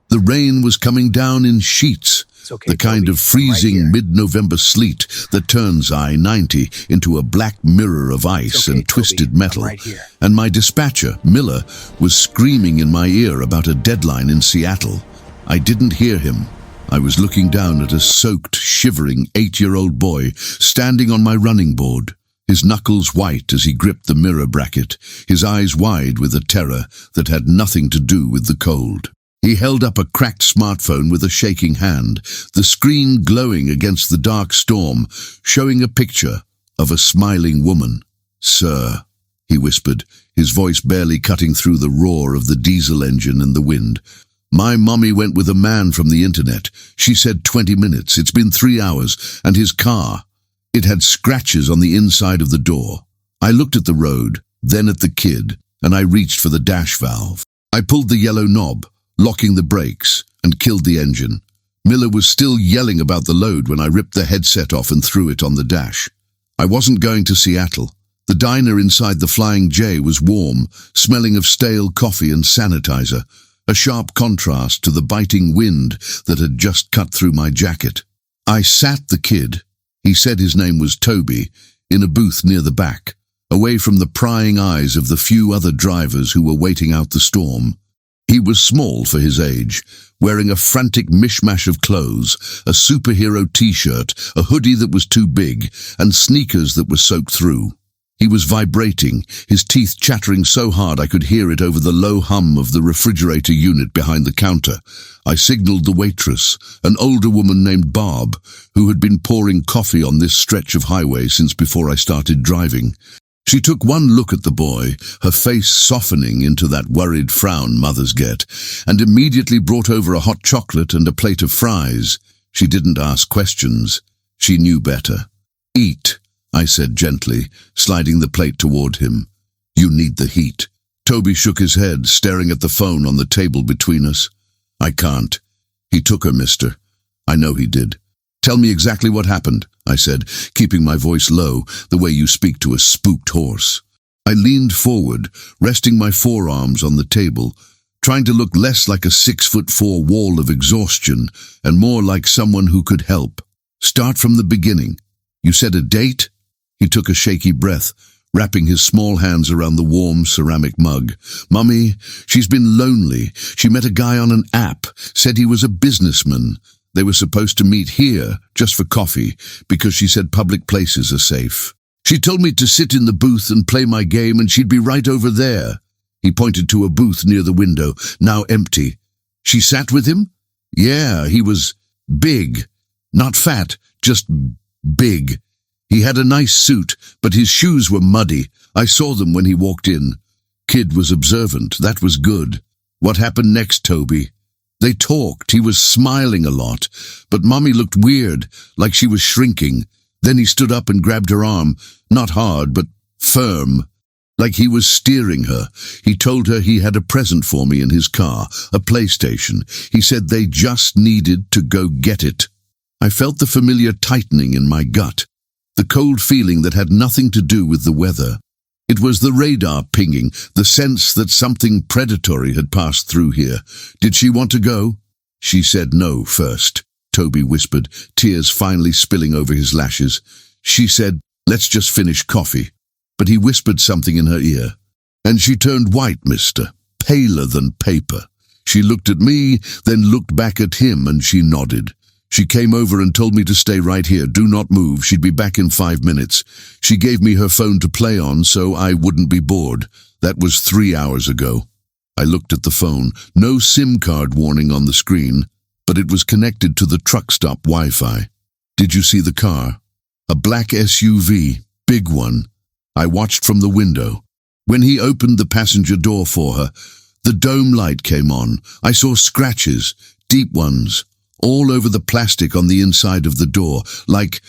The rain was coming down in sheets, Okay, the kind Toby, of freezing I'm right here. mid-November sleet that turns I-90 into a black mirror of ice Okay, and twisted Toby, metal. I'm right here. And my dispatcher, Miller, was screaming in my ear about a deadline in Seattle. I didn't hear him. I was looking down at a soaked, shivering 8-year-old boy standing on my running board, his knuckles white as he gripped the mirror bracket, his eyes wide with a terror that had nothing to do with the cold. He held up a cracked smartphone with a shaking hand, the screen glowing against the dark storm, showing a picture of a smiling woman. "Sir," he whispered, his voice barely cutting through the roar of the diesel engine and the wind. "My mommy went with a man from the internet. She said 20 minutes. It's been 3 hours. And his car, it had scratches on the inside of the door." I looked at the road, then at the kid, and I reached for the dash valve. I pulled the yellow knob, locking the brakes, and killed the engine. Miller was still yelling about the load when I ripped the headset off and threw it on the dash. I wasn't going to Seattle. The diner inside the Flying J was warm, smelling of stale coffee and sanitizer, a sharp contrast to the biting wind that had just cut through my jacket. I sat the kid, he said his name was Toby, in a booth near the back, away from the prying eyes of the few other drivers who were waiting out the storm. He was small for his age, wearing a frantic mishmash of clothes, a superhero t-shirt, a hoodie that was too big, and sneakers that were soaked through. He was vibrating, his teeth chattering so hard I could hear it over the low hum of the refrigerator unit behind the counter. I signaled the waitress, an older woman named Barb, who had been pouring coffee on this stretch of highway since before I started driving. She took one look at the boy, her face softening into that worried frown mothers get, and immediately brought over a hot chocolate and a plate of fries. She didn't ask questions. She knew better. "Eat," I said gently, sliding the plate toward him. "You need the heat." Toby shook his head, staring at the phone on the table between us. "I can't. He took her, mister. I know he did." "Tell me exactly what happened," I said, keeping my voice low, the way you speak to a spooked horse. I leaned forward, resting my forearms on the table, trying to look less like a 6'4" wall of exhaustion and more like someone who could help. "Start from the beginning. You said a date?" He took a shaky breath, wrapping his small hands around the warm ceramic mug. "Mummy, she's been lonely. She met a guy on an app, said he was a businessman. They were supposed to meet here, just for coffee, because she said public places are safe. She told me to sit in the booth and play my game and she'd be right over there." He pointed to a booth near the window, now empty. "She sat with him?" "Yeah, he was big. Not fat, just big. He had a nice suit, but his shoes were muddy. I saw them when he walked in." Kid was observant. That was good. "What happened next, Toby?" "They talked. He was smiling a lot, but Mommy looked weird, like she was shrinking. Then he stood up and grabbed her arm, not hard, but firm, like he was steering her. He told her he had a present for me in his car, a PlayStation. He said they just needed to go get it." I felt the familiar tightening in my gut, the cold feeling that had nothing to do with the weather. It was the radar pinging, the sense that something predatory had passed through here. "Did she want to go?" "She said no first," Toby whispered, tears finally spilling over his lashes. "She said, let's just finish coffee." But he whispered something in her ear. "And she turned white, mister, paler than paper. She looked at me, then looked back at him, and she nodded. She came over and told me to stay right here, do not move, she'd be back in 5 minutes. She gave me her phone to play on so I wouldn't be bored. That was 3 hours ago." I looked at the phone, no SIM card warning on the screen, but it was connected to the truck stop Wi-Fi. "Did you see the car?" "A black SUV, big one." I watched from the window. When he opened the passenger door for her, the dome light came on. I saw scratches, deep ones, all over the plastic on the inside of the door, like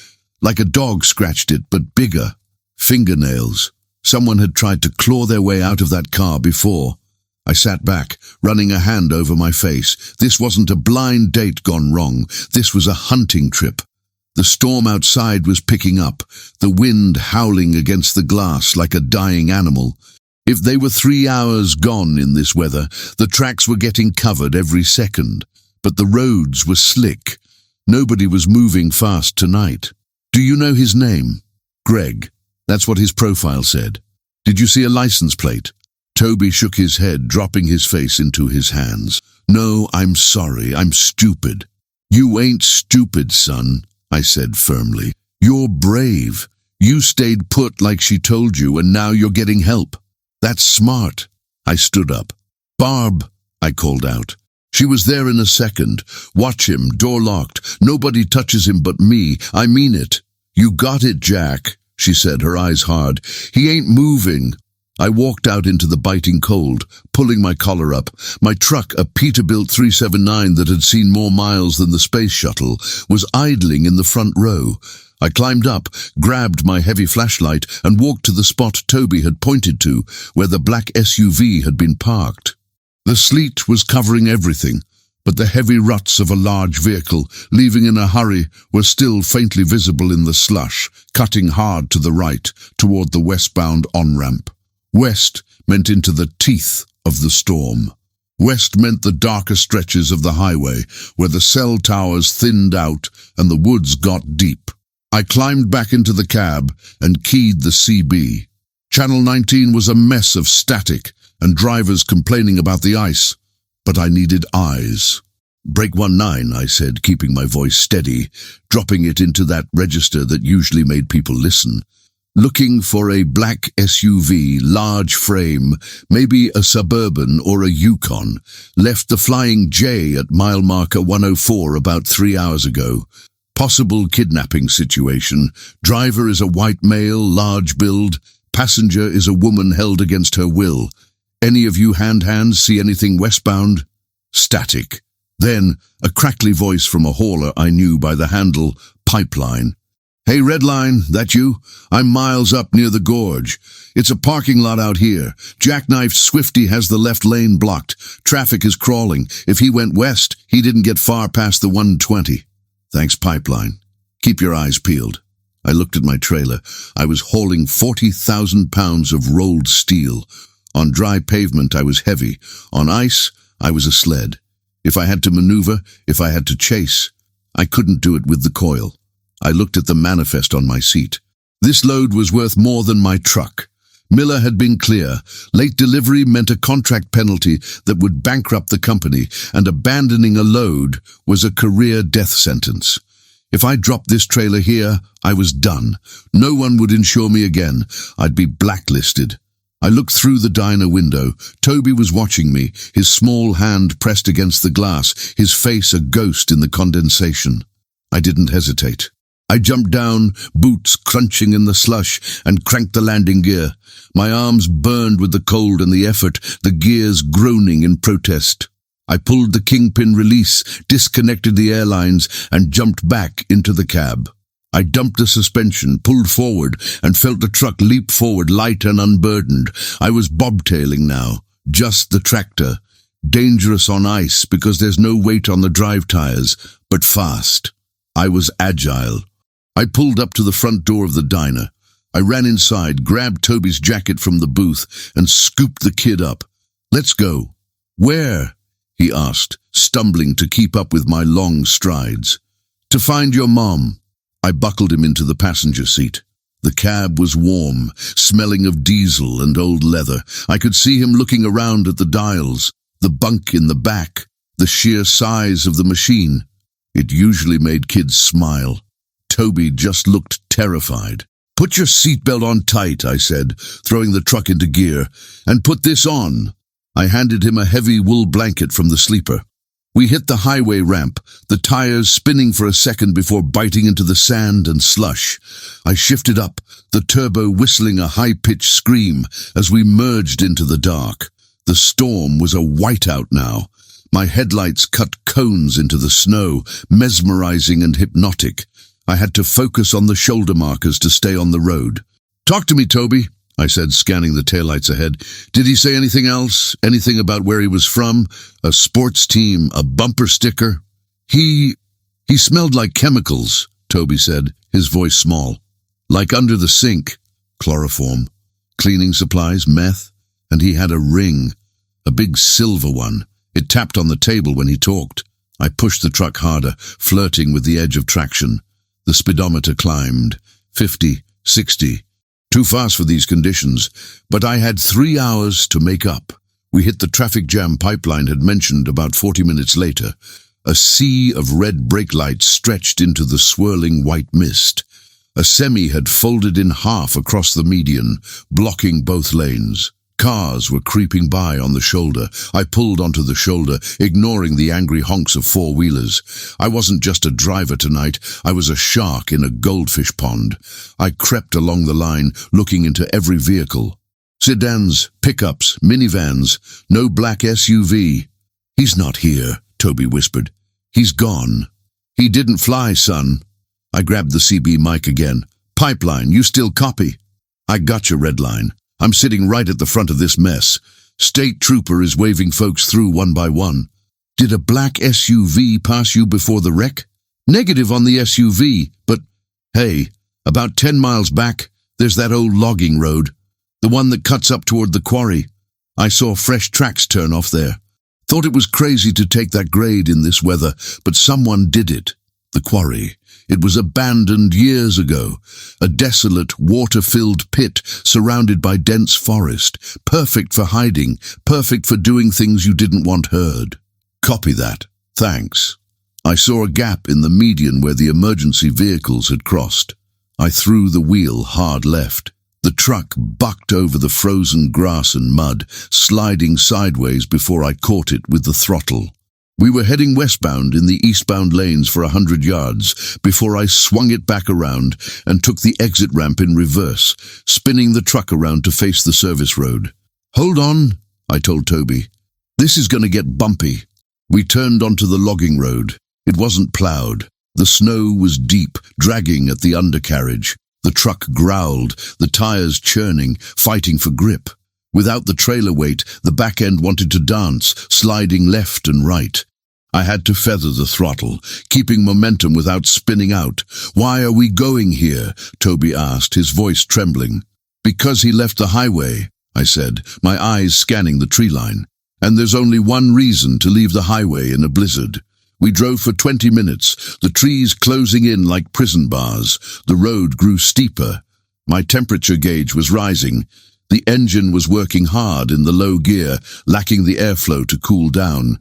a dog scratched it, but bigger. Fingernails. Someone had tried to claw their way out of that car before. I sat back, running a hand over my face. This wasn't a blind date gone wrong. This was a hunting trip. The storm outside was picking up, the wind howling against the glass like a dying animal. If they were 3 hours gone in this weather, the tracks were getting covered every second, but the roads were slick. Nobody was moving fast tonight. Do you know his name? Greg. That's what his profile said. Did you see a license plate? Toby shook his head, dropping his face into his hands. No, I'm sorry, I'm stupid. You ain't stupid, son, I said firmly. You're brave. You stayed put like she told you, and now you're getting help. That's smart. I stood up. Barb, I called out. She was there in a second. Watch him, door locked. Nobody touches him but me. I mean it. You got it, Jack, she said, her eyes hard. He ain't moving. I walked out into the biting cold, pulling my collar up. My truck, a Peterbilt 379 that had seen more miles than the space shuttle, was idling in the front row. I climbed up, grabbed my heavy flashlight, and walked to the spot Toby had pointed to, where the black SUV had been parked. The sleet was covering everything, but the heavy ruts of a large vehicle, leaving in a hurry, were still faintly visible in the slush, cutting hard to the right, toward the westbound on-ramp. West meant into the teeth of the storm. West meant the darker stretches of the highway, where the cell towers thinned out and the woods got deep. I climbed back into the cab and keyed the CB. Channel 19 was a mess of static and drivers complaining about the ice, but I needed eyes. Break 19, I said, keeping my voice steady, dropping it into that register that usually made people listen. Looking for a black SUV, large frame, maybe a Suburban or a Yukon. Left the Flying J at mile marker 104 about 3 hours ago. Possible kidnapping situation. Driver is a white male, large build. Passenger is a woman held against her will. Any of you hands see anything westbound? Static. Then, a crackly voice from a hauler I knew by the handle, Pipeline. Hey, Redline, that you? I'm miles up near the gorge. It's a parking lot out here. Jackknifed Swifty has the left lane blocked. Traffic is crawling. If he went west, he didn't get far past the 120. Thanks, Pipeline. Keep your eyes peeled. I looked at my trailer. I was hauling 40,000 pounds of rolled steel. On dry pavement, I was heavy. On ice, I was a sled. If I had to maneuver, if I had to chase, I couldn't do it with the coil. I looked at the manifest on my seat. This load was worth more than my truck. Miller had been clear. Late delivery meant a contract penalty that would bankrupt the company, and abandoning a load was a career death sentence. If I dropped this trailer here, I was done. No one would insure me again. I'd be blacklisted. I looked through the diner window. Toby was watching me, his small hand pressed against the glass, his face a ghost in the condensation. I didn't hesitate. I jumped down, boots crunching in the slush, and cranked the landing gear. My arms burned with the cold and the effort, the gears groaning in protest. I pulled the kingpin release, disconnected the airlines, and jumped back into the cab. I dumped the suspension, pulled forward, and felt the truck leap forward light and unburdened. I was bobtailing now, just the tractor. Dangerous on ice because there's no weight on the drive tires, but fast. I was agile. I pulled up to the front door of the diner. I ran inside, grabbed Toby's jacket from the booth, and scooped the kid up. Let's go. Where? He asked, stumbling to keep up with my long strides. To find your mom. I buckled him into the passenger seat. The cab was warm, smelling of diesel and old leather. I could see him looking around at the dials, the bunk in the back, the sheer size of the machine. It usually made kids smile. Toby just looked terrified. Put your seatbelt on tight, I said, throwing the truck into gear, and put this on. I handed him a heavy wool blanket from the sleeper. We hit the highway ramp, the tires spinning for a second before biting into the sand and slush. I shifted up, the turbo whistling a high-pitched scream as we merged into the dark. The storm was a whiteout now. My headlights cut cones into the snow, mesmerizing and hypnotic. I had to focus on the shoulder markers to stay on the road. Talk to me, Toby, I said, scanning the taillights ahead. Did he say anything else? Anything about where he was from? A sports team? A bumper sticker? He smelled like chemicals, Toby said, his voice small. Like under the sink. Chloroform. Cleaning supplies, meth. And he had a ring, a big silver one. It tapped on the table when he talked. I pushed the truck harder, flirting with the edge of traction. The speedometer climbed. 50, 60. Too fast for these conditions, but I had 3 hours to make up. We hit the traffic jam Pipeline had mentioned about 40 minutes later. A sea of red brake lights stretched into the swirling white mist. A semi had folded in half across the median, blocking both lanes. Cars were creeping by on the shoulder. I pulled onto the shoulder, ignoring the angry honks of four-wheelers. I wasn't just a driver tonight, I was a shark in a goldfish pond. I crept along the line, looking into every vehicle. Sedans, pickups, minivans, no black SUV. "He's not here," Toby whispered. "He's gone." "He didn't fly, son." I grabbed the CB mic again. "Pipeline, you still copy?" "I got your red line. I'm sitting right at the front of this mess. State trooper is waving folks through one by one." "Did a black SUV pass you before the wreck?" "Negative on the SUV, but hey, about 10 miles back, there's that old logging road, the one that cuts up toward the quarry. I saw fresh tracks turn off there. Thought it was crazy to take that grade in this weather, but someone did it. The quarry. It was abandoned years ago, a desolate, water-filled pit surrounded by dense forest, perfect for hiding, perfect for doing things you didn't want heard." "Copy that. Thanks." I saw a gap in the median where the emergency vehicles had crossed. I threw the wheel hard left. The truck bucked over the frozen grass and mud, sliding sideways before I caught it with the throttle. We were heading westbound in the eastbound lanes for 100 yards before I swung it back around and took the exit ramp in reverse, spinning the truck around to face the service road. "Hold on," I told Toby. "This is going to get bumpy." We turned onto the logging road. It wasn't plowed. The snow was deep, dragging at the undercarriage. The truck growled, the tires churning, fighting for grip. Without the trailer weight, the back end wanted to dance, sliding left and right. I had to feather the throttle, keeping momentum without spinning out. "Why are we going here?" Toby asked, his voice trembling. "Because he left the highway," I said, my eyes scanning the tree line. "And there's only one reason to leave the highway in a blizzard." We drove for 20 minutes, the trees closing in like prison bars. The road grew steeper. My temperature gauge was rising. The engine was working hard in the low gear, lacking the airflow to cool down.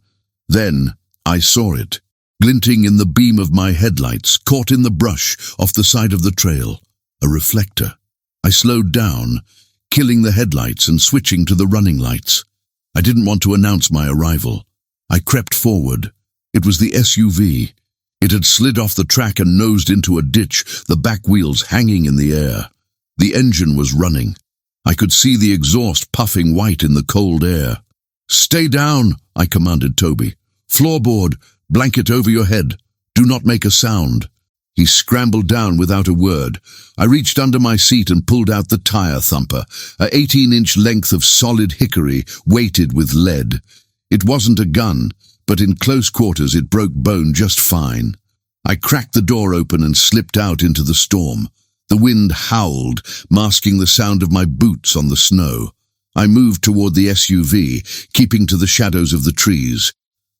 Then I saw it, glinting in the beam of my headlights, caught in the brush off the side of the trail. A reflector. I slowed down, killing the headlights and switching to the running lights. I didn't want to announce my arrival. I crept forward. It was the SUV. It had slid off the track and nosed into a ditch, the back wheels hanging in the air. The engine was running. I could see the exhaust puffing white in the cold air. "Stay down," I commanded Toby. "Floorboard, blanket over your head. Do not make a sound." He scrambled down without a word. I reached under my seat and pulled out the tire thumper, a 18-inch length of solid hickory weighted with lead. It wasn't a gun, but in close quarters it broke bone just fine. I cracked the door open and slipped out into the storm. The wind howled, masking the sound of my boots on the snow. I moved toward the SUV, keeping to the shadows of the trees.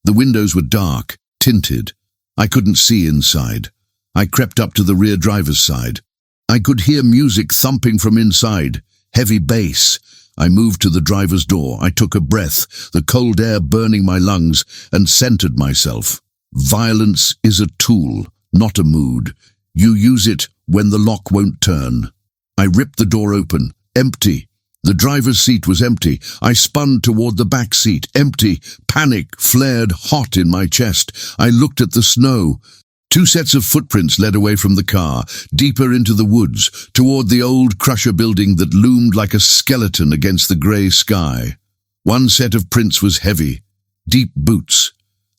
The windows were dark, tinted. I couldn't see inside. I crept up to the rear driver's side. I could hear music thumping from inside, heavy bass. I moved to the driver's door. I took a breath, the cold air burning my lungs, and centered myself. Violence is a tool, not a mood. You use it when the lock won't turn. I ripped the door open, empty. The driver's seat was empty. I spun toward the back seat, empty. Panic flared hot in my chest. I looked at the snow. 2 sets of footprints led away from the car, deeper into the woods, toward the old crusher building that loomed like a skeleton against the grey sky. One set of prints was heavy, deep boots.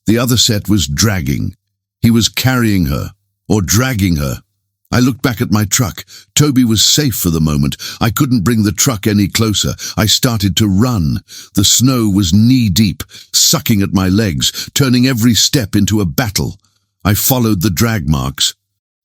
The other set was dragging. He was carrying her, or dragging her. I looked back at my truck. Toby was safe for the moment. I couldn't bring the truck any closer. I started to run. The snow was knee-deep, sucking at my legs, turning every step into a battle. I followed the drag marks.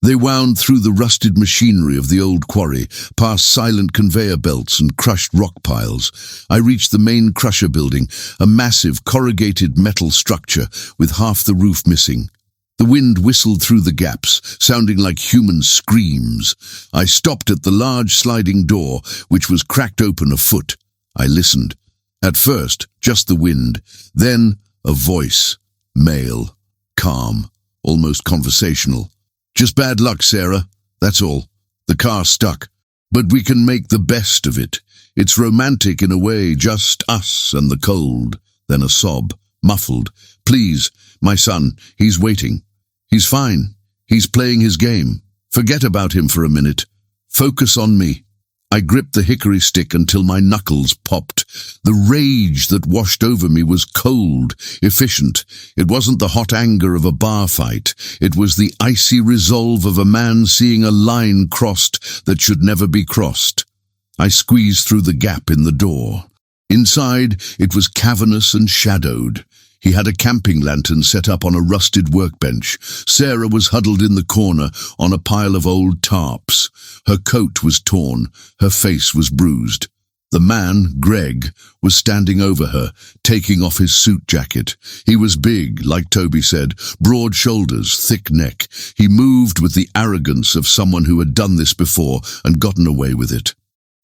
They wound through the rusted machinery of the old quarry, past silent conveyor belts and crushed rock piles. I reached the main crusher building, a massive corrugated metal structure with half the roof missing. The wind whistled through the gaps, sounding like human screams. I stopped at the large sliding door, which was cracked open a foot. I listened. At first, just the wind. Then, a voice. Male. Calm. Almost conversational. "Just bad luck, Sarah. That's all. The car stuck. But we can make the best of it. It's romantic in a way, just us and the cold." Then a sob. Muffled. "Please, my son, he's waiting. He's fine. He's playing his game. Forget about him for a minute. Focus on me." I gripped the hickory stick until my knuckles popped. The rage that washed over me was cold, efficient. It wasn't the hot anger of a bar fight. It was the icy resolve of a man seeing a line crossed that should never be crossed. I squeezed through the gap in the door. Inside, it was cavernous and shadowed. He had a camping lantern set up on a rusted workbench. Sarah was huddled in the corner on a pile of old tarps. Her coat was torn. Her face was bruised. The man, Greg, was standing over her, taking off his suit jacket. He was big, like Toby said, broad shoulders, thick neck. He moved with the arrogance of someone who had done this before and gotten away with it.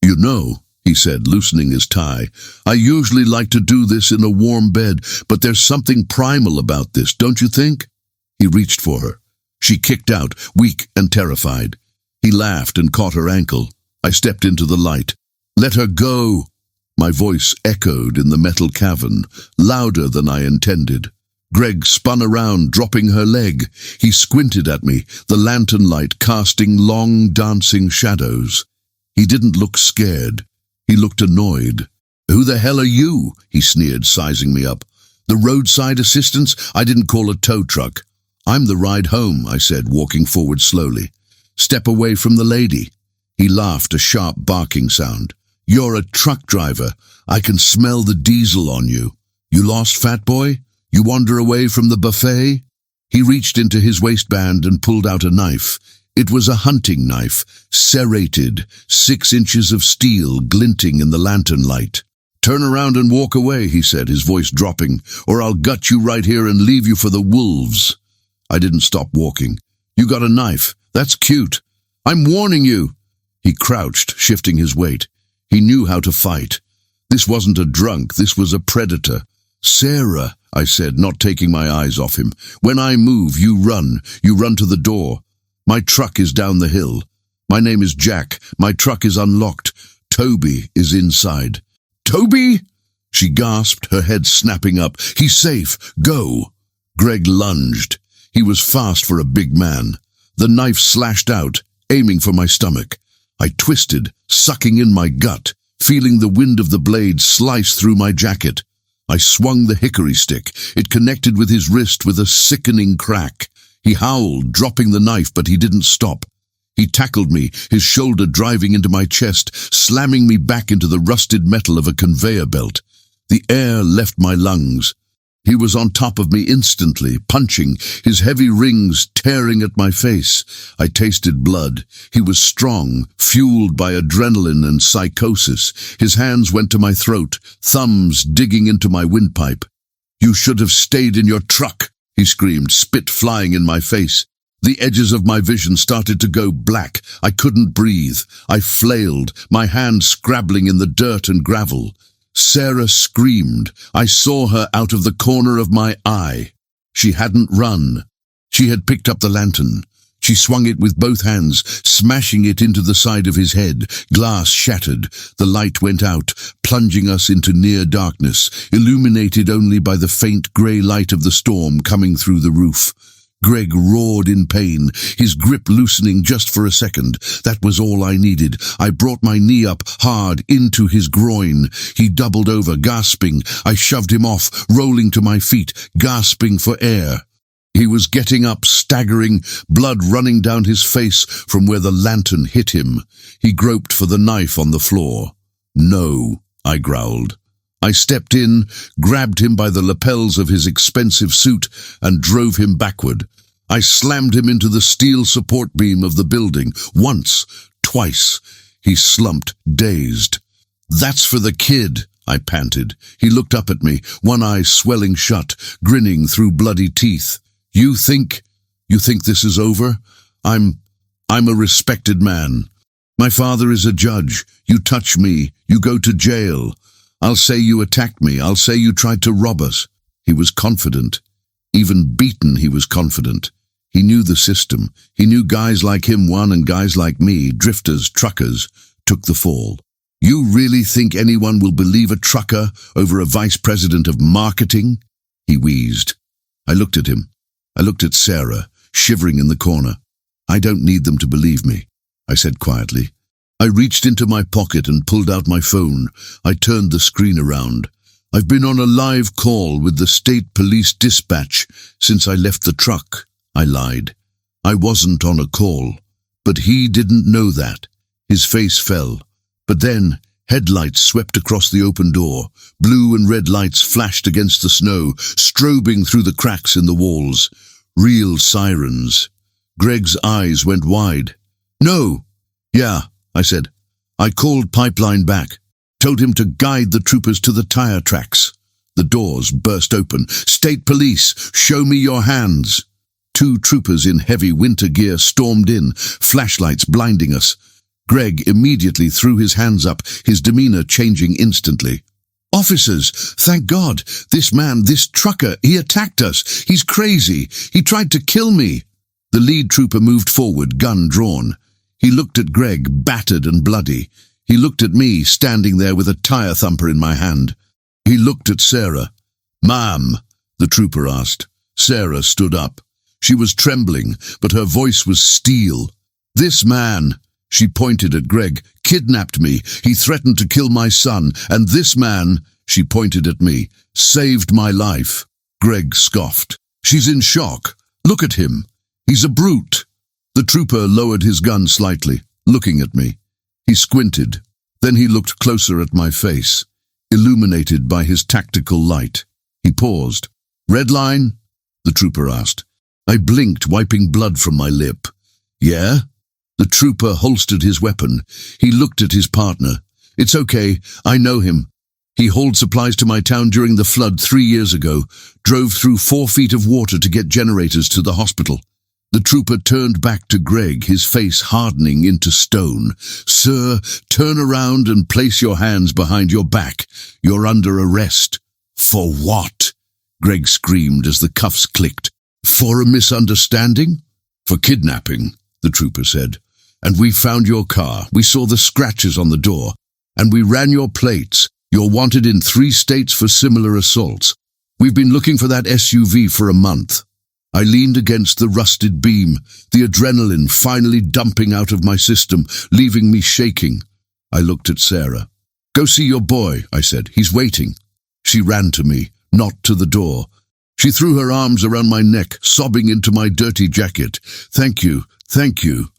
"You know," he said, loosening his tie, "I usually like to do this in a warm bed, but there's something primal about this, don't you think?" He reached for her. She kicked out, weak and terrified. He laughed and caught her ankle. I stepped into the light. "Let her go!" My voice echoed in the metal cavern, louder than I intended. Greg spun around, dropping her leg. He squinted at me, the lantern light casting long, dancing shadows. He didn't look scared. He looked annoyed. "Who the hell are you?" he sneered, sizing me up. "The roadside assistance? I didn't call a tow truck." "I'm the ride home," I said, walking forward slowly. "Step away from the lady." He laughed, a sharp barking sound. "You're a truck driver. I can smell the diesel on you. You lost, fat boy? You wander away from the buffet?" He reached into his waistband and pulled out a knife. It was a hunting knife, serrated, 6 inches of steel glinting in the lantern light. "Turn around and walk away," he said, his voice dropping, "or I'll gut you right here and leave you for the wolves." I didn't stop walking. "You got a knife. That's cute. I'm warning you." He crouched, shifting his weight. He knew how to fight. This wasn't a drunk, this was a predator. "Sarah," I said, not taking my eyes off him. "When I move, you run. You run to the door. My truck is down the hill. My name is Jack. My truck is unlocked. Toby is inside." "Toby?" She gasped, her head snapping up. "He's safe. Go." Greg lunged. He was fast for a big man. The knife slashed out, aiming for my stomach. I twisted, sucking in my gut, feeling the wind of the blade slice through my jacket. I swung the hickory stick. It connected with his wrist with a sickening crack. He howled, dropping the knife, but he didn't stop. He tackled me, his shoulder driving into my chest, slamming me back into the rusted metal of a conveyor belt. The air left my lungs. He was on top of me instantly, punching, his heavy rings tearing at my face. I tasted blood. He was strong, fueled by adrenaline and psychosis. His hands went to my throat, thumbs digging into my windpipe. "You should have stayed in your truck," he screamed, spit flying in my face. The edges of my vision started to go black. I couldn't breathe. I flailed, my hand scrabbling in the dirt and gravel. Sarah screamed. I saw her out of the corner of my eye. She hadn't run. She had picked up the lantern. She swung it with both hands, smashing it into the side of his head. Glass shattered. The light went out, plunging us into near darkness, illuminated only by the faint grey light of the storm coming through the roof. Greg roared in pain, his grip loosening just for a second. That was all I needed. I brought my knee up hard into his groin. He doubled over, gasping. I shoved him off, rolling to my feet, gasping for air. He was getting up, staggering, blood running down his face from where the lantern hit him. He groped for the knife on the floor. "No," I growled. I stepped in, grabbed him by the lapels of his expensive suit, and drove him backward. I slammed him into the steel support beam of the building. Once, twice. He slumped, dazed. "That's for the kid," I panted. He looked up at me, one eye swelling shut, grinning through bloody teeth. You think this is over? I'm a respected man. My father is a judge. You touch me, you go to jail. I'll say you attacked me. I'll say you tried to rob us." He was confident. Even beaten, he was confident. He knew the system. He knew guys like him won and guys like me, drifters, truckers, took the fall. "You really think anyone will believe a trucker over a vice president of marketing?" He wheezed. I looked at him. I looked at Sarah, shivering in the corner. "I don't need them to believe me," I said quietly. I reached into my pocket and pulled out my phone. I turned the screen around. "I've been on a live call with the state police dispatch since I left the truck," I lied. I wasn't on a call, but he didn't know that. His face fell. But then, headlights swept across the open door. Blue and red lights flashed against the snow, strobing through the cracks in the walls. Real sirens. Greg's eyes went wide. "No." "Yeah," I said. "I called Pipeline back. Told him to guide the troopers to the tire tracks." The doors burst open. "State police, show me your hands." 2 troopers in heavy winter gear stormed in, flashlights blinding us. Greg immediately threw his hands up, his demeanor changing instantly. "Officers, thank God. This man, this trucker, he attacked us. He's crazy. He tried to kill me." The lead trooper moved forward, gun drawn. He looked at Greg, battered and bloody. He looked at me, standing there with a tire thumper in my hand. He looked at Sarah. "Ma'am," the trooper asked. Sarah stood up. She was trembling, but her voice was steel. "This man," she pointed at Greg, "kidnapped me. He threatened to kill my son. And this man," she pointed at me, "saved my life." Greg scoffed. "She's in shock. Look at him. He's a brute." The trooper lowered his gun slightly, looking at me. He squinted. Then he looked closer at my face, illuminated by his tactical light. He paused. "Red line?" the trooper asked. I blinked, wiping blood from my lip. "Yeah?" The trooper holstered his weapon. He looked at his partner. "It's okay. I know him. He hauled supplies to my town during the flood 3 years ago, drove through 4 feet of water to get generators to the hospital." The trooper turned back to Greg, his face hardening into stone. "Sir, turn around and place your hands behind your back. You're under arrest." "For what?" Greg screamed as the cuffs clicked. "For a misunderstanding?" "For kidnapping," the trooper said. "And we found your car. We saw the scratches on the door. And we ran your plates. You're wanted in 3 states for similar assaults. We've been looking for that SUV for a month." I leaned against the rusted beam, the adrenaline finally dumping out of my system, leaving me shaking. I looked at Sarah. "Go see your boy," I said. "He's waiting." She ran to me, not to the door. She threw her arms around my neck, sobbing into my dirty jacket. "Thank you, thank you."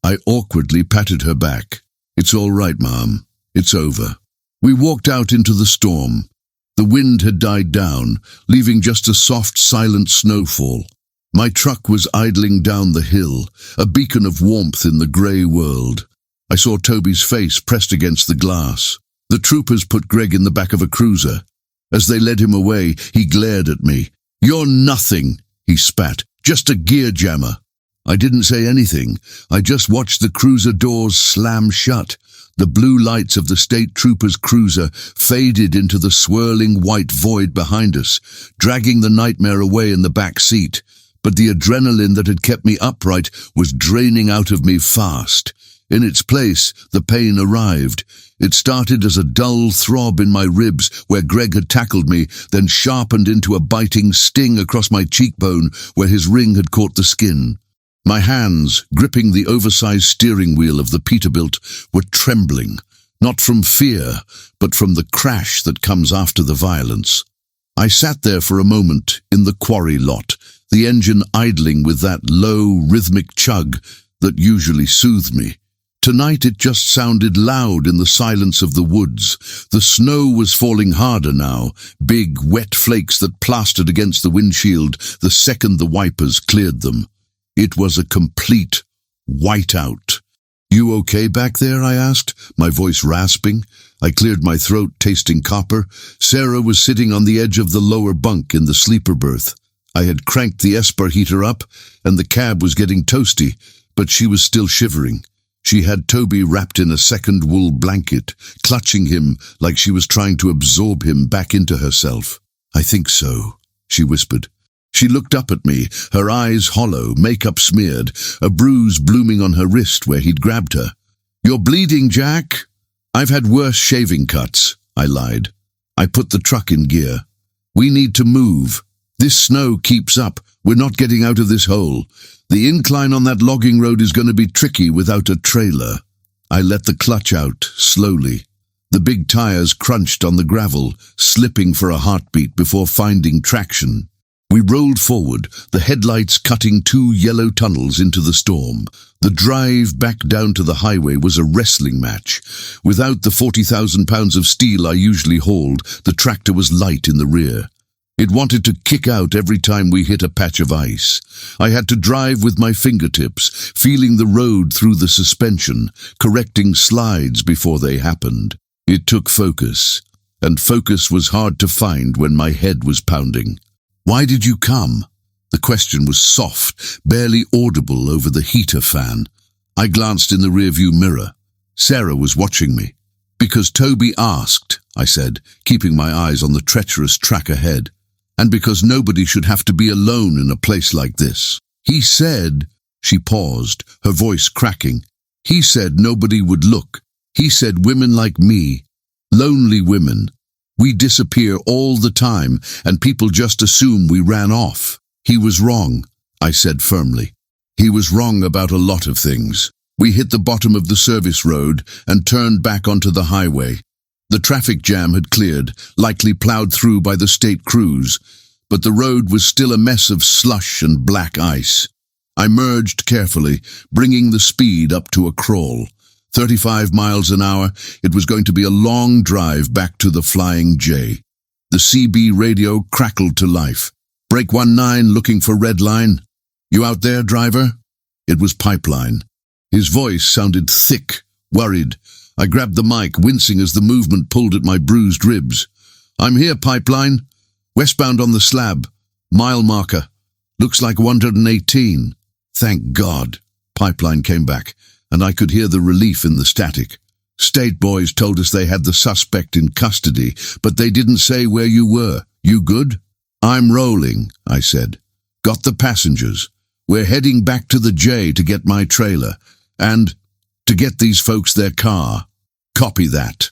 I awkwardly patted her back. "It's all right, Mom. It's over." We walked out into the storm. The wind had died down, leaving just a soft, silent snowfall. My truck was idling down the hill, a beacon of warmth in the grey world. I saw Toby's face pressed against the glass. The troopers put Greg in the back of a cruiser. As they led him away, he glared at me. "You're nothing," he spat. "Just a gear jammer." I didn't say anything. I just watched the cruiser doors slam shut. The blue lights of the state trooper's cruiser faded into the swirling white void behind us, dragging the nightmare away in the back seat. But the adrenaline that had kept me upright was draining out of me fast. In its place, the pain arrived. It started as a dull throb in my ribs where Greg had tackled me, then sharpened into a biting sting across my cheekbone where his ring had caught the skin. My hands, gripping the oversized steering wheel of the Peterbilt, were trembling, not from fear, but from the crash that comes after the violence. I sat there for a moment in the quarry lot, the engine idling with that low, rhythmic chug that usually soothed me. Tonight it just sounded loud in the silence of the woods. The snow was falling harder now, big, wet flakes that plastered against the windshield the second the wipers cleared them. It was a complete whiteout. "You okay back there?" I asked, my voice rasping. I cleared my throat, tasting copper. Sarah was sitting on the edge of the lower bunk in the sleeper berth. I had cranked the Esper heater up, and the cab was getting toasty, but she was still shivering. She had Toby wrapped in a second wool blanket, clutching him like she was trying to absorb him back into herself. "I think so," she whispered. She looked up at me, her eyes hollow, makeup smeared, a bruise blooming on her wrist where he'd grabbed her. "You're bleeding, Jack." "I've had worse shaving cuts," I lied. I put the truck in gear. "We need to move. This snow keeps up. We're not getting out of this hole. The incline on that logging road is going to be tricky without a trailer." I let the clutch out, slowly. The big tires crunched on the gravel, slipping for a heartbeat before finding traction. We rolled forward, the headlights cutting 2 yellow tunnels into the storm. The drive back down to the highway was a wrestling match. Without the 40,000 pounds of steel I usually hauled, the tractor was light in the rear. It wanted to kick out every time we hit a patch of ice. I had to drive with my fingertips, feeling the road through the suspension, correcting slides before they happened. It took focus, and focus was hard to find when my head was pounding. "Why did you come?" The question was soft, barely audible over the heater fan. I glanced in the rearview mirror. Sarah was watching me. "Because Toby asked," I said, keeping my eyes on the treacherous track ahead. "And because nobody should have to be alone in a place like this. He said," she paused, her voice cracking, "he said nobody would look. He said women like me, lonely women. We disappear all the time, and people just assume we ran off." "He was wrong," I said firmly. "He was wrong about a lot of things." We hit the bottom of the service road and turned back onto the highway. The traffic jam had cleared, likely plowed through by the state crews, but the road was still a mess of slush and black ice. I merged carefully, bringing the speed up to a crawl. 35 miles an hour, it was going to be a long drive back to the Flying J. The CB radio crackled to life. "Break 19, looking for red line. You out there, driver?" It was Pipeline. His voice sounded thick, worried. I grabbed the mic, wincing as the movement pulled at my bruised ribs. "I'm here, Pipeline. Westbound on the slab. Mile marker. Looks like 118. "Thank God." Pipeline came back, and I could hear the relief in the static. "State boys told us they had the suspect in custody, but they didn't say where you were. You good?" "I'm rolling," I said. "Got the passengers. We're heading back to the J to get my trailer, and to get these folks their car." "Copy that."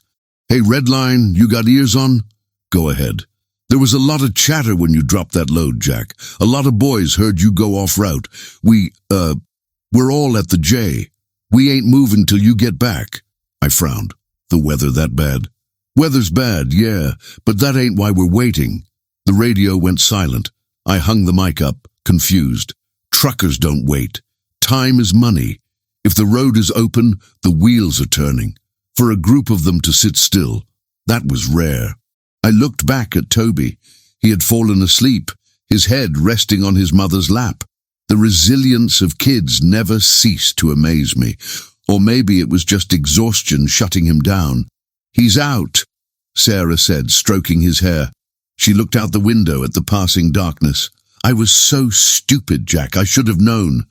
"Hey, Redline, you got ears on?" "Go ahead." "There was a lot of chatter when you dropped that load, Jack. A lot of boys heard you go off route. We're all at the J. We ain't moving till you get back." I frowned. "The weather that bad?" "Weather's bad, yeah, but that ain't why we're waiting." The radio went silent. I hung the mic up, confused. Truckers don't wait. Time is money. If the road is open, the wheels are turning. For a group of them to sit still, that was rare. I looked back at Toby. He had fallen asleep, his head resting on his mother's lap. The resilience of kids never ceased to amaze me. Or maybe it was just exhaustion shutting him down. "He's out," Sarah said, stroking his hair. She looked out the window at the passing darkness. "I was so stupid, Jack. I should have known."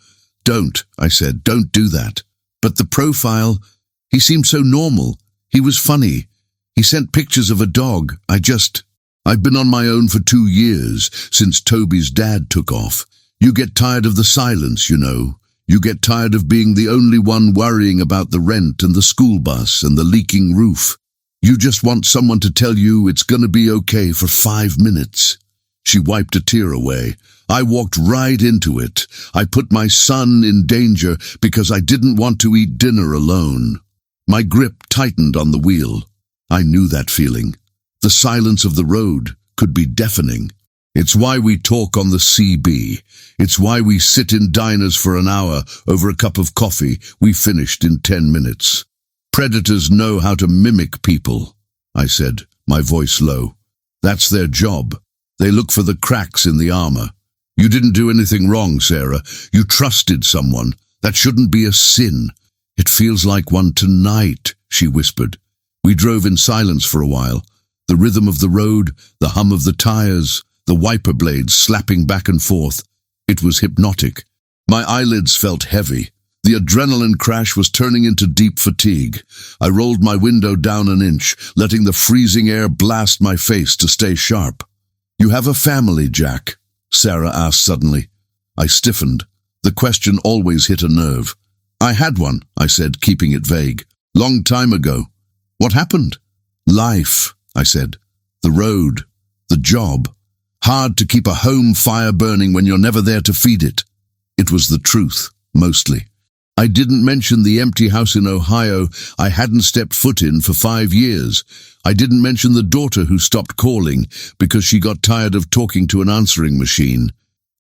"Don't," I said. "Don't do that." "But the profile, he seemed so normal. He was funny. He sent pictures of a dog. I've been on my own for 2 years, since Toby's dad took off. You get tired of the silence, you know. You get tired of being the only one worrying about the rent and the school bus and the leaking roof. You just want someone to tell you it's gonna be okay for 5 minutes." She wiped a tear away. "I walked right into it. I put my son in danger because I didn't want to eat dinner alone." My grip tightened on the wheel. I knew that feeling. The silence of the road could be deafening. It's why we talk on the CB. It's why we sit in diners for an hour over a cup of coffee we finished in 10 minutes. Predators know how to mimic people, I said, my voice low. That's their job. They look for the cracks in the armor. You didn't do anything wrong, Sarah. You trusted someone. That shouldn't be a sin. It feels like one tonight, she whispered. We drove in silence for a while. The rhythm of the road, the hum of the tires, the wiper blades slapping back and forth. It was hypnotic. My eyelids felt heavy. The adrenaline crash was turning into deep fatigue. I rolled my window down an inch, letting the freezing air blast my face to stay sharp. You have a family, Jack? Sarah asked suddenly. I stiffened. The question always hit a nerve. I had one, I said, keeping it vague. Long time ago. What happened? Life, I said. The road. The job. Hard to keep a home fire burning when you're never there to feed it. It was the truth, mostly. I didn't mention the empty house in Ohio I hadn't stepped foot in for 5 years. I didn't mention the daughter who stopped calling because she got tired of talking to an answering machine.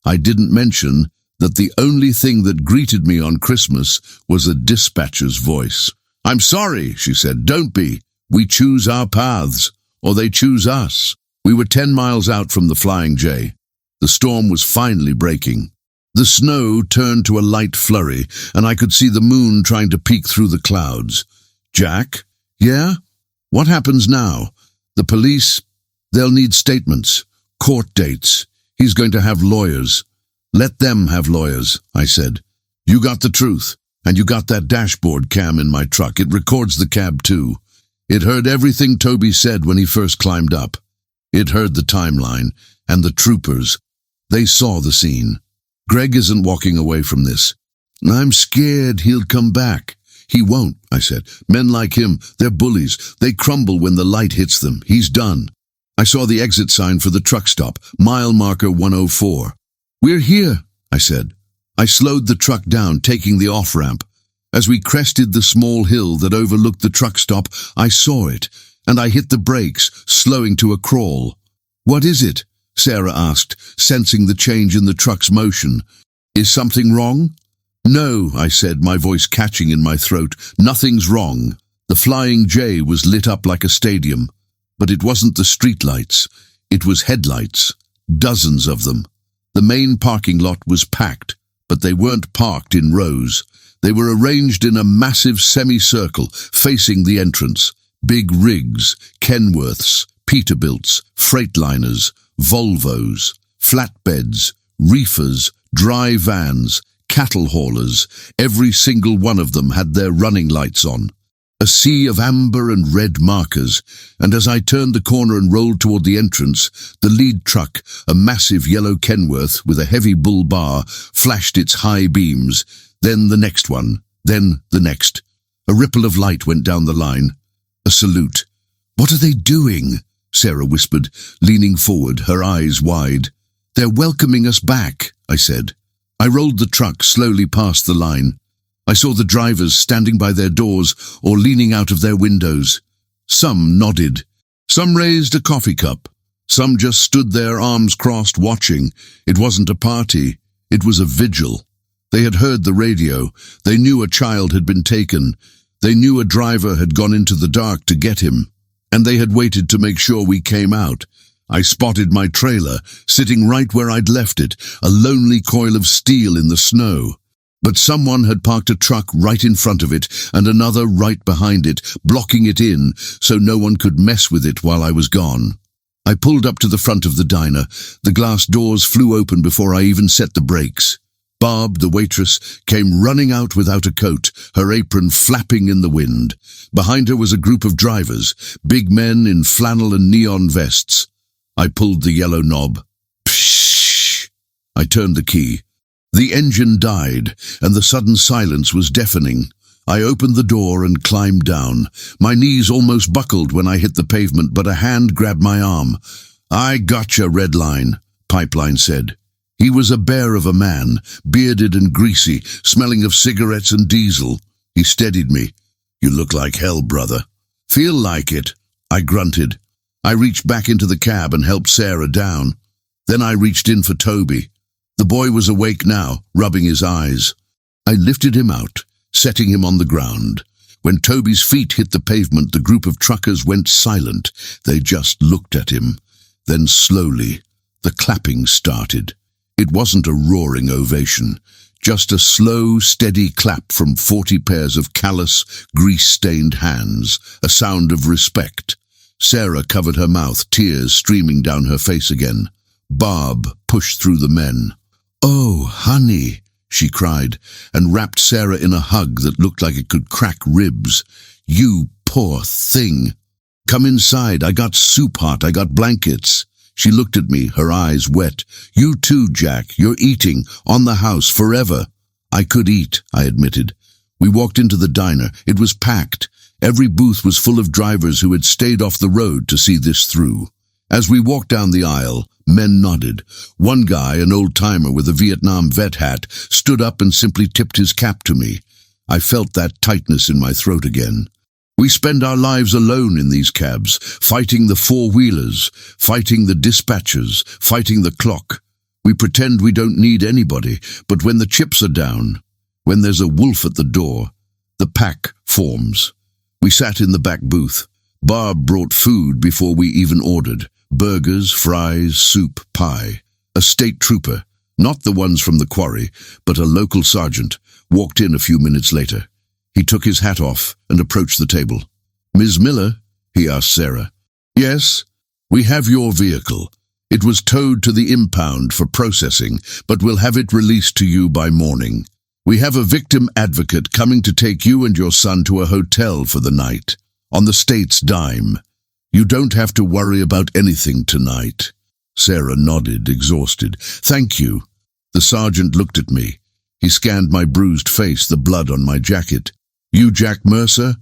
I didn't mention that the only thing that greeted me on Christmas was a dispatcher's voice. I'm sorry, she said, don't be. We choose our paths, or they choose us. We were 10 miles out from the Flying J. The storm was finally breaking. The snow turned to a light flurry, and I could see the moon trying to peek through the clouds. Jack? Yeah? What happens now? The police? They'll need statements, court dates. He's going to have lawyers. Let them have lawyers, I said. You got the truth, and you got that dashboard cam in my truck. It records the cab too. It heard everything Toby said when he first climbed up. It heard the timeline, and the troopers. They saw the scene. Greg isn't walking away from this. I'm scared he'll come back. He won't, I said. Men like him, they're bullies. They crumble when the light hits them. He's done. I saw the exit sign for the truck stop, mile marker 104. We're here, I said. I slowed the truck down, taking the off-ramp. As we crested the small hill that overlooked the truck stop, I saw it, and I hit the brakes, slowing to a crawl. What is it? Sarah asked, sensing the change in the truck's motion. Is something wrong? No, I said, my voice catching in my throat. Nothing's wrong. The Flying J was lit up like a stadium. But it wasn't the streetlights. It was headlights. Dozens of them. The main parking lot was packed, but they weren't parked in rows. They were arranged in a massive semicircle facing the entrance. Big rigs, Kenworths, Peterbilts, Freightliners, Volvos, flatbeds, reefers, dry vans, cattle haulers. Every single one of them had their running lights on. A sea of amber and red markers, and as I turned the corner and rolled toward the entrance, the lead truck, a massive yellow Kenworth with a heavy bull bar, flashed its high beams, then the next one, then the next. A ripple of light went down the line. A salute. What are they doing? Sarah whispered, leaning forward, her eyes wide. They're welcoming us back, I said. I rolled the truck slowly past the line. I saw the drivers standing by their doors or leaning out of their windows. Some nodded. Some raised a coffee cup. Some just stood there, arms crossed, watching. It wasn't a party. It was a vigil. They had heard the radio. They knew a child had been taken. They knew a driver had gone into the dark to get him. And they had waited to make sure we came out. I spotted my trailer, sitting right where I'd left it, a lonely coil of steel in the snow. But someone had parked a truck right in front of it, and another right behind it, blocking it in so no one could mess with it while I was gone. I pulled up to the front of the diner. The glass doors flew open before I even set the brakes. Barb, the waitress, came running out without a coat, her apron flapping in the wind. Behind her was a group of drivers, big men in flannel and neon vests. I pulled the yellow knob. Pshh! I turned the key. The engine died, and the sudden silence was deafening. I opened the door and climbed down. My knees almost buckled when I hit the pavement, but a hand grabbed my arm. I gotcha, Redline, Pipeline said. He was a bear of a man, bearded and greasy, smelling of cigarettes and diesel. He steadied me. You look like hell, brother. Feel like it, I grunted. I reached back into the cab and helped Sarah down. Then I reached in for Toby. The boy was awake now, rubbing his eyes. I lifted him out, setting him on the ground. When Toby's feet hit the pavement, the group of truckers went silent. They just looked at him. Then slowly, the clapping started. It wasn't a roaring ovation, just a slow, steady clap from 40 pairs of callous, grease-stained hands, a sound of respect. Sarah covered her mouth, tears streaming down her face again. Barb pushed through the men. "Oh, honey," she cried, and wrapped Sarah in a hug that looked like it could crack ribs. "You poor thing. Come inside, I got soup hot, I got blankets." She looked at me, her eyes wet. "You too, Jack, you're eating, on the house, forever." "I could eat," I admitted. We walked into the diner. It was packed. Every booth was full of drivers who had stayed off the road to see this through. As we walked down the aisle, men nodded. One guy, an old-timer with a Vietnam vet hat, stood up and simply tipped his cap to me. I felt that tightness in my throat again. We spend our lives alone in these cabs, fighting the four-wheelers, fighting the dispatchers, fighting the clock. We pretend we don't need anybody, but when the chips are down, when there's a wolf at the door, the pack forms. We sat in the back booth. Barb brought food before we even ordered. Burgers, fries, soup, pie. A state trooper, not the ones from the quarry, but a local sergeant, walked in a few minutes later. He took his hat off and approached the table. "Ms. Miller?" he asked Sarah. "Yes, we have your vehicle. It was towed to the impound for processing, but we'll have it released to you by morning. We have a victim advocate coming to take you and your son to a hotel for the night, on the state's dime. You don't have to worry about anything tonight." Sarah nodded, exhausted. "Thank you." The sergeant looked at me. He scanned my bruised face, the blood on my jacket. "You Jack Mercer?"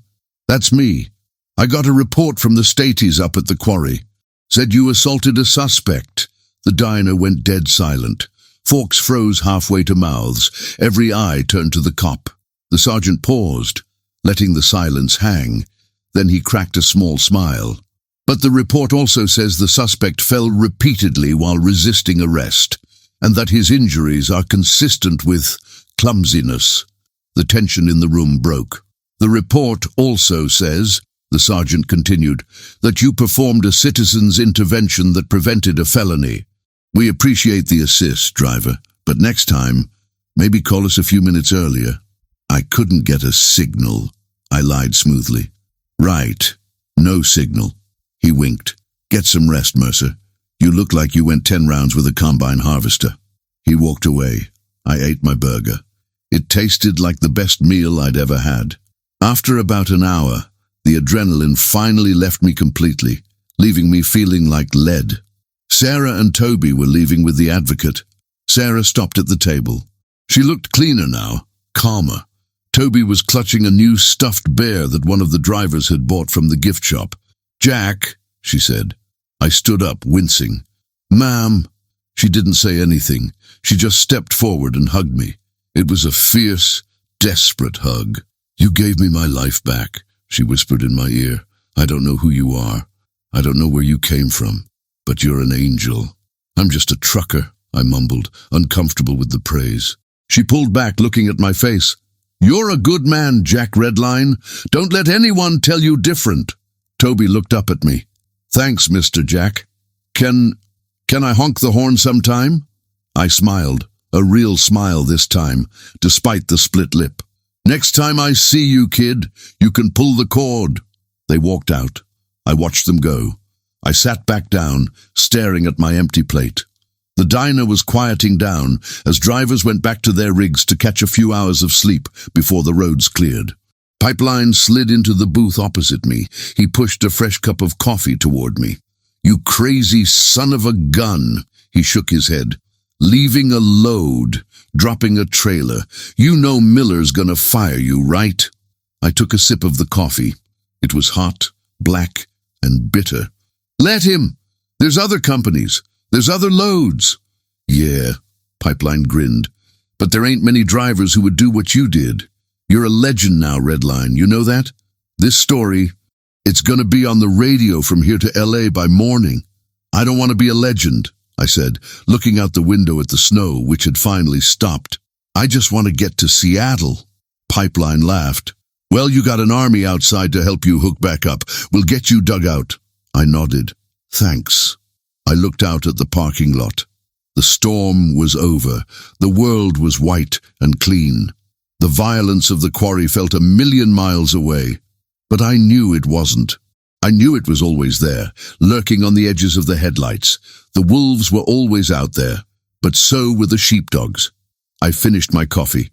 "That's me. I got a report from the staties up at the quarry. Said you assaulted a suspect." The diner went dead silent. Forks froze halfway to mouths. Every eye turned to the cop. The sergeant paused, letting the silence hang. Then he cracked a small smile. "But the report also says the suspect fell repeatedly while resisting arrest, and that his injuries are consistent with clumsiness." The tension in the room broke. "The report also says," the sergeant continued, "that you performed a citizen's intervention that prevented a felony. We appreciate the assist, driver, but next time, maybe call us a few minutes earlier." "I couldn't get a signal," I lied smoothly. "Right, no signal." He winked. "Get some rest, Mercer. You look like you went 10 rounds with a combine harvester." He walked away. I ate my burger. It tasted like the best meal I'd ever had. After about an hour, the adrenaline finally left me completely, leaving me feeling like lead. Sarah and Toby were leaving with the advocate. Sarah stopped at the table. She looked cleaner now, calmer. Toby was clutching a new stuffed bear that one of the drivers had bought from the gift shop. "Jack," she said. I stood up, wincing. "Ma'am." She didn't say anything. She just stepped forward and hugged me. It was a fierce, desperate hug. "You gave me my life back," she whispered in my ear. "I don't know who you are. I don't know where you came from, but you're an angel." "I'm just a trucker," I mumbled, uncomfortable with the praise. She pulled back, looking at my face. "You're a good man, Jack Redline. Don't let anyone tell you different." Toby looked up at me. "Thanks, Mr. Jack. Can I honk the horn sometime?" I smiled, a real smile this time, despite the split lip. "Next time I see you, kid, you can pull the cord." They walked out. I watched them go. I sat back down, staring at my empty plate. The diner was quieting down as drivers went back to their rigs to catch a few hours of sleep before the roads cleared. Pipeline slid into the booth opposite me. He pushed a fresh cup of coffee toward me. "You crazy son of a gun," he shook his head. "Leaving a load, dropping a trailer. You know Miller's gonna fire you, right?" I took a sip of the coffee. It was hot, black, and bitter. "Let him. There's other companies. There's other loads." "Yeah," Pipeline grinned. "But there ain't many drivers who would do what you did. You're a legend now, Redline, you know that? This story, it's gonna be on the radio from here to LA by morning." "I don't want to be a legend," I said, looking out the window at the snow, which had finally stopped. "I just want to get to Seattle." Pipeline laughed. "Well, you got an army outside to help you hook back up. We'll get you dug out." I nodded. "Thanks." I looked out at the parking lot. The storm was over. The world was white and clean. The violence of the quarry felt 1,000,000 miles away. But I knew it wasn't. I knew it was always there, lurking on the edges of the headlights. The wolves were always out there, but so were the sheepdogs. I finished my coffee.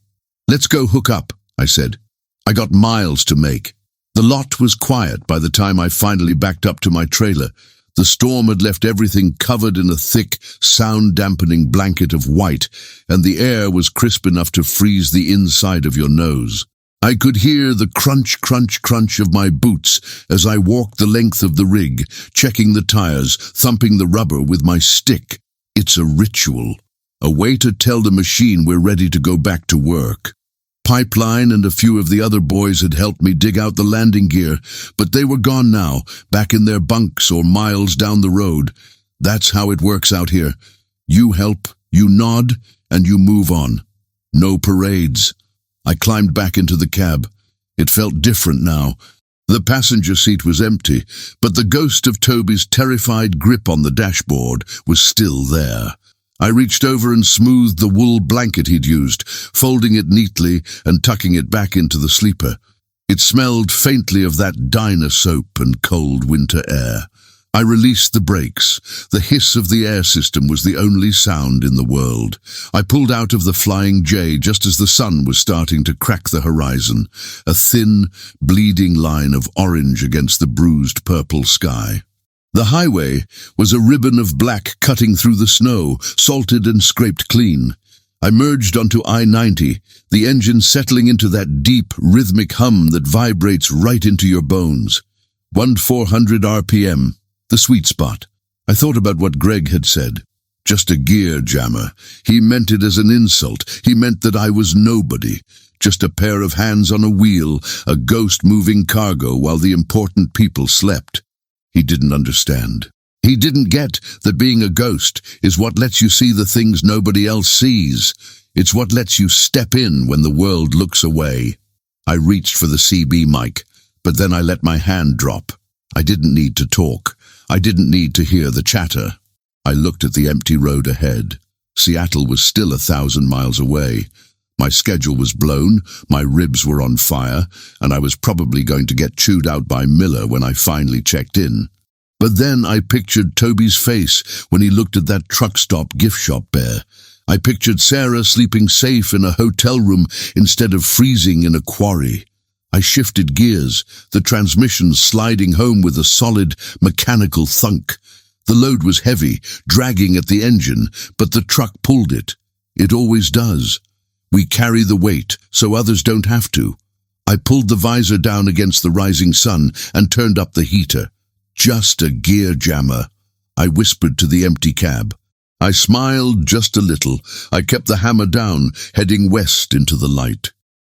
"Let's go hook up," I said. I got miles to make. The lot was quiet by the time I finally backed up to my trailer. The storm had left everything covered in a thick, sound-dampening blanket of white, and the air was crisp enough to freeze the inside of your nose. I could hear the crunch, crunch, crunch of my boots as I walked the length of the rig, checking the tires, thumping the rubber with my stick. It's a ritual, a way to tell the machine we're ready to go back to work. Pipeline and a few of the other boys had helped me dig out the landing gear, but they were gone now, back in their bunks or miles down the road. That's how it works out here. You help, you nod, and you move on. No parades. I climbed back into the cab. It felt different now. The passenger seat was empty, but the ghost of Toby's terrified grip on the dashboard was still there. I reached over and smoothed the wool blanket he'd used, folding it neatly and tucking it back into the sleeper. It smelled faintly of that diner soap and cold winter air. I released the brakes. The hiss of the air system was the only sound in the world. I pulled out of the Flying J just as the sun was starting to crack the horizon, a thin, bleeding line of orange against the bruised purple sky. The highway was a ribbon of black cutting through the snow, salted and scraped clean. I merged onto I-90, the engine settling into that deep, rhythmic hum that vibrates right into your bones. 1,400 RPM. The sweet spot. I thought about what Greg had said. Just a gear jammer. He meant it as an insult. He meant that I was nobody. Just a pair of hands on a wheel, a ghost moving cargo while the important people slept. He didn't understand. He didn't get that being a ghost is what lets you see the things nobody else sees. It's what lets you step in when the world looks away. I reached for the CB mic, but then I let my hand drop. I didn't need to talk. I didn't need to hear the chatter. I looked at the empty road ahead. Seattle was still 1,000 miles away. My schedule was blown, my ribs were on fire, and I was probably going to get chewed out by Miller when I finally checked in. But then I pictured Toby's face when he looked at that truck stop gift shop bear. I pictured Sarah sleeping safe in a hotel room instead of freezing in a quarry. I shifted gears, the transmission sliding home with a solid, mechanical thunk. The load was heavy, dragging at the engine, but the truck pulled it. It always does. We carry the weight, so others don't have to. I pulled the visor down against the rising sun and turned up the heater. Just a gear jammer. I whispered to the empty cab. I smiled just a little. I kept the hammer down, heading west into the light.